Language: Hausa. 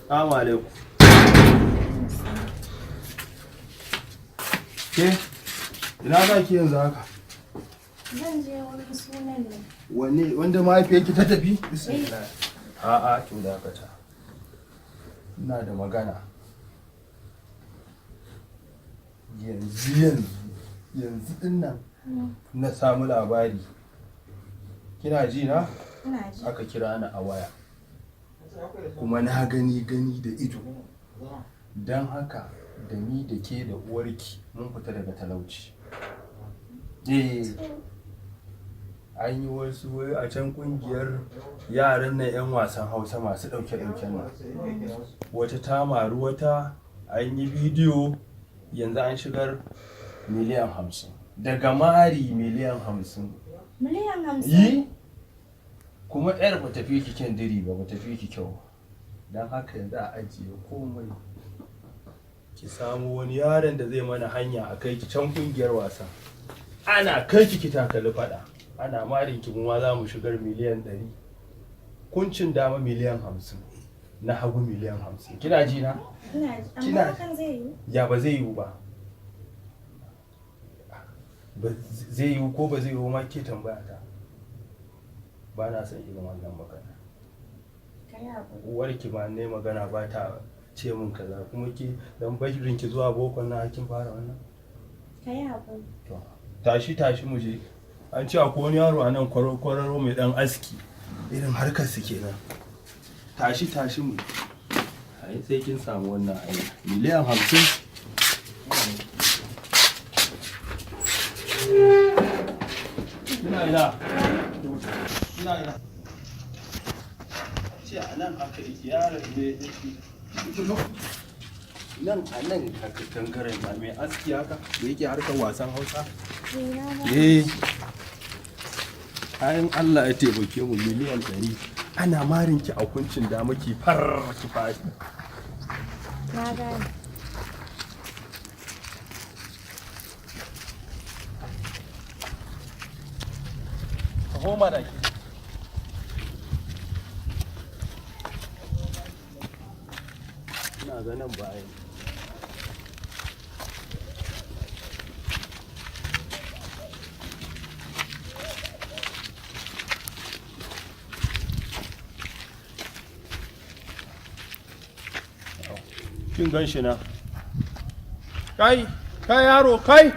Assalamu alaikum. Ke? Ina za ki yanzu haka? Zan je wurin sunan ne. Wanne wanda mahaifiyarki ta tafi? Bismillah. A'a, kin dakata. Ina da magana. Yanzu din nan na samu labari. Kina ji na? Ina ji. Aka kira ni a waya. Kuma na gani da ido. Don haka da ni da ke da uwarki mun fita daga talauci. An yi wasu wai a can kungiyar yaran nan 'yan wasan Hausa masu ɗauke-ɗauken nan. Wata ta maru wata, an yi bidiyo, yanzu an shigar miliyan 50. Daga mari miliyan 50. Miliyan 50? Yi? Kuma 'yar ba tafi ki kyan diri ba tafi ki kyau. Don haka yanzu a ajiye komai. Ki samu wani yaron da zai mana hanya a kai ki can kungiyar wasa. Ana kai ki takali fada. Ana marin ki kuma za mu shigar miliyan 100. Kuncin dama miliyan 50. Na hagu miliyan 50. Kina ji na? Ina ji. Amma hakan zai yi? Ya ba zai yiwu ba. Zai yiwu ko ba zai yiwu ma ke tambaya ta. Ba na son irin wannan magana. Uwarki ba ne magana ba ta ce min kaza kuma ki dan bashirin ki zuwa bokon na hakin fara wannan. Kai hakuri. Tashi mu je. An ce akwai wani yaro a nan kwararo mai dan aski. Irin harkar su kenan. Tashi mu. Ai sai kin samu wannan ai. Miliyan 50. Ina. Ce a nan aka yi yaron ne ya ce nan a nan aka gangaren ba mai aski haka da yake harkar wasan Hausa. Kayan Allah ya taimake mu miliyan 100 ana marin ki a kuncin da muke far ki fadi. Na gane. Homa da ke. Ina ganin bayan. Kin gan shi na? Kai yaro, kai!